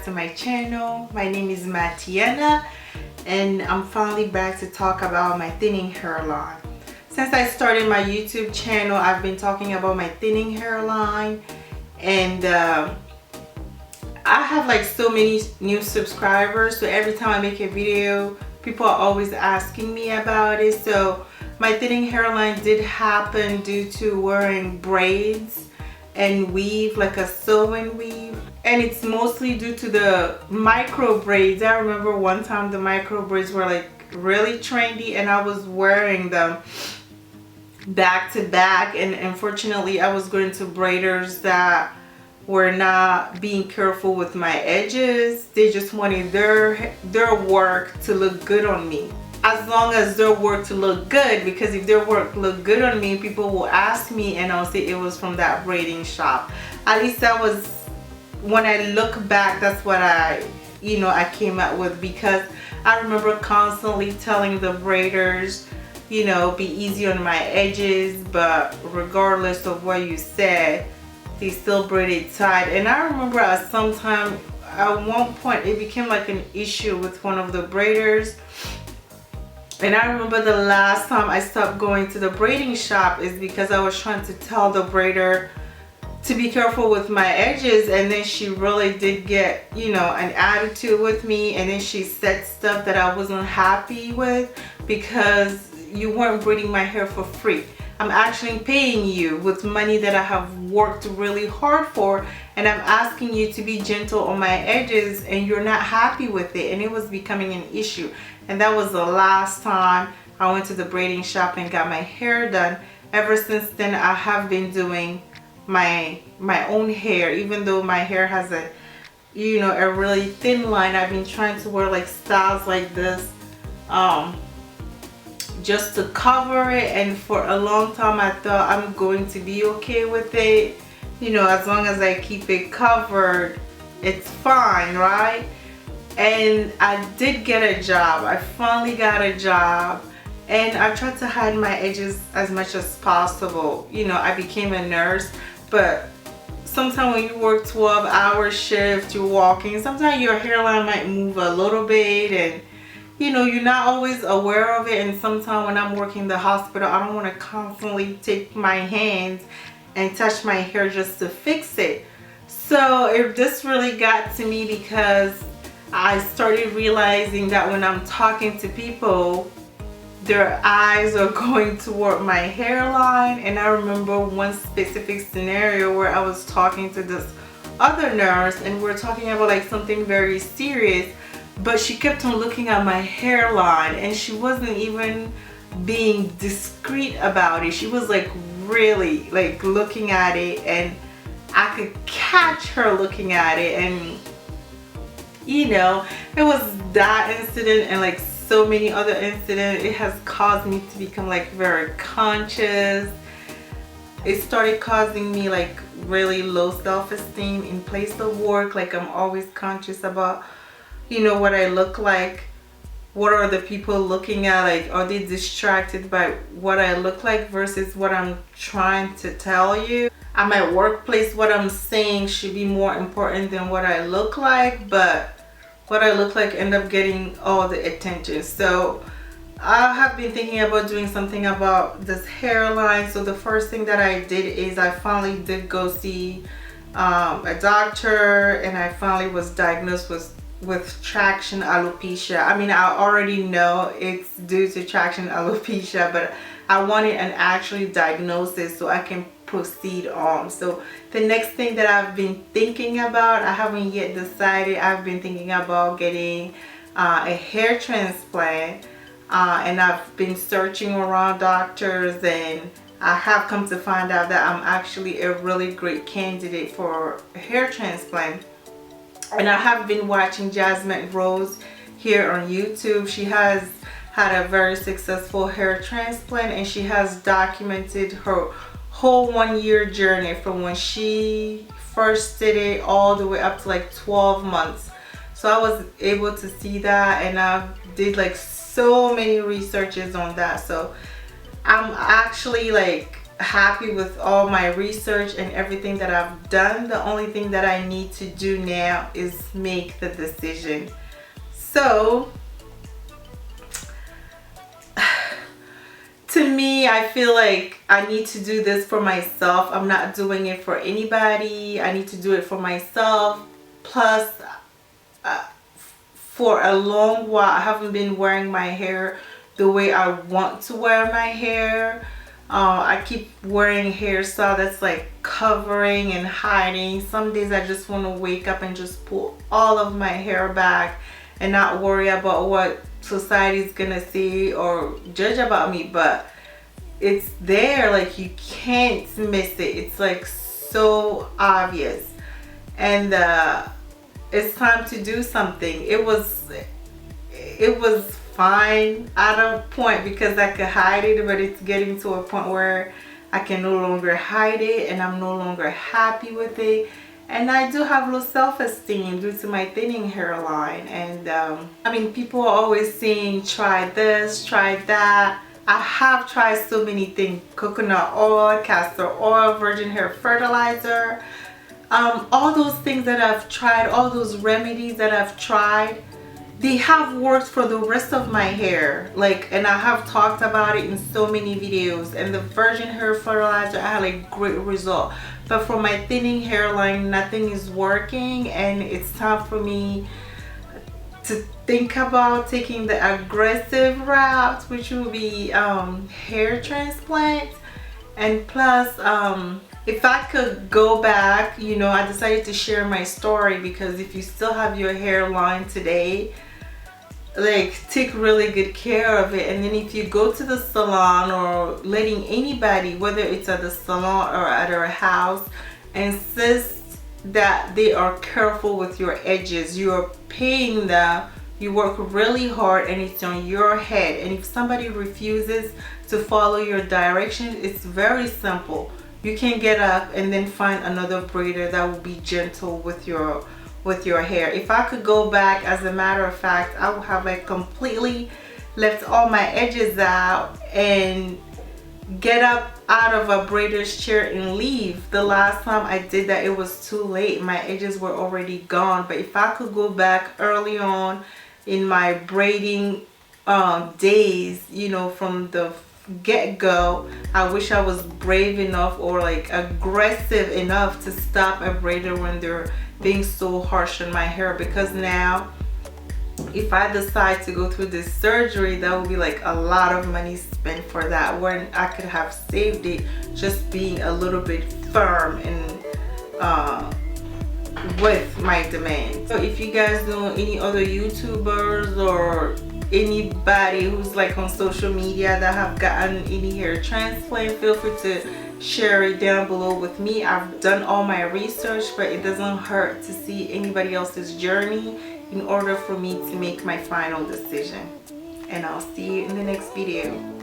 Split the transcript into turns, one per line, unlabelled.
to my channel. My name is Mateyena and I'm finally back to talk about my thinning hairline. Since I started my YouTube channel, I've been talking about my thinning hairline, and I have like so many new subscribers, so every time I make a video, people are always asking me about it. So my thinning hairline did happen due to wearing braids and weave, like a sew-in weave, and it's mostly due to the micro braids. I remember one time the micro braids were like really trendy and I was wearing them back to back, and unfortunately I was going to braiders that were not being careful with my edges. They just wanted their work to look good on me, as long as their work to look good, because if their work look good on me, people will ask me and I'll say it was from that braiding shop. At least that was, when I look back, that's what I came up with, because I remember constantly telling the braiders, be easy on my edges, but regardless of what you said, they still braided tight. And I remember at one point it became like an issue with one of the braiders. And I remember the last time I stopped going to the braiding shop is because I was trying to tell the braider to be careful with my edges, and then she really did get, an attitude with me, and then she said stuff that I wasn't happy with, because you weren't braiding my hair for free. I'm actually paying you with money that I have worked really hard for, and I'm asking you to be gentle on my edges, and you're not happy with it. And it was becoming an issue. And that was the last time I went to the braiding shop and got my hair done. Ever since then, I have been doing my own hair. Even though my hair has a really thin line, I've been trying to wear like styles like this just to cover it. And for a long time I thought I'm going to be okay with it, as long as I keep it covered, it's fine, right? And I did get a job. I finally got a job, and I tried to hide my edges as much as possible. I became a nurse, but sometimes when you work 12-hour shift, you're walking, sometimes your hairline might move a little bit, and you're not always aware of it. And sometimes when I'm working in the hospital, I don't want to constantly take my hands and touch my hair just to fix it. So this really got to me, because I started realizing that when I'm talking to people, their eyes are going toward my hairline. And I remember one specific scenario where I was talking to this other nurse, and we're talking about like something very serious, but she kept on looking at my hairline, and she wasn't even being discreet about it. She was like really like looking at it, and I could catch her looking at it. And it was that incident and like so many other incidents. It has caused me to become like very conscious. It started causing me like really low self-esteem in place of work. Like I'm always conscious about what I look like. What are the people looking at? Like, are they distracted by what I look like versus what I'm trying to tell you? At my workplace, what I'm saying should be more important than what I look like, but what I look like end up getting all the attention. So I have been thinking about doing something about this hairline. So the first thing that I did is I finally did go see a doctor, and I finally was diagnosed with traction alopecia. I mean, I already know it's due to traction alopecia, but I wanted an actual diagnosis so I can proceed on. So the next thing that I've been thinking about, I haven't yet decided, I've been thinking about getting a hair transplant, and I've been searching around doctors, and I have come to find out that I'm actually a really great candidate for a hair transplant. And I have been watching Jasmine Rose here on YouTube. She has had a very successful hair transplant, and she has documented her whole 1-year journey from when she first did it all the way up to like 12 months. So I was able to see that, and I did like so many researches on that. So I'm actually like happy with all my research and everything that I've done. The only thing that I need to do now is make the decision. So to me, I feel like I need to do this for myself. I'm not doing it for anybody. I need to do it for myself. Plus, for a long while, I haven't been wearing my hair the way I want to wear my hair. I keep wearing hairstyle that's like covering and hiding. Some days I just want to wake up and just pull all of my hair back and not worry about what society's gonna see or judge about me. But it's there, like you can't miss it. It's like so obvious, and it's time to do something. It was fine at a point because I could hide it, but it's getting to a point where I can no longer hide it and I'm no longer happy with it. And I do have low self-esteem due to my thinning hairline. And I mean, people are always saying try this, try that. I have tried so many things: coconut oil, castor oil, virgin hair fertilizer, all those things that I've tried, all those remedies that I've tried, they have worked for the rest of my hair, like, and I have talked about it in so many videos. And the virgin hair fertilizer, I had a great result, but for my thinning hairline, nothing is working. And it's time for me to think about taking the aggressive route, which will be hair transplant. And plus, if I could go back, you know, I decided to share my story because if you still have your hairline today, like, take really good care of it. And then if you go to the salon, or letting anybody, whether it's at the salon or at our house, insist that they are careful with your edges. You're paying them, you work really hard, and it's on your head. And if somebody refuses to follow your direction, it's very simple. You can get up and then find another braider that will be gentle with your hair. If I could go back, as a matter of fact, I would have like completely left all my edges out and get up out of a braider's chair and leave. The last time I did that, it was too late. My edges were already gone. But if I could go back early on in my braiding days, you know, from the get-go, I wish I was brave enough or like aggressive enough to stop a braider when they're being so harsh on my hair. Because now, if I decide to go through this surgery, that would be like a lot of money spent for that, when I could have saved it just being a little bit firm and with my demand. So if you guys know any other YouTubers or anybody who's like on social media that have gotten any hair transplant, feel free to share it down below with me. I've done all my research, but it doesn't hurt to see anybody else's journey in order for me to make my final decision. And I'll see you in the next video.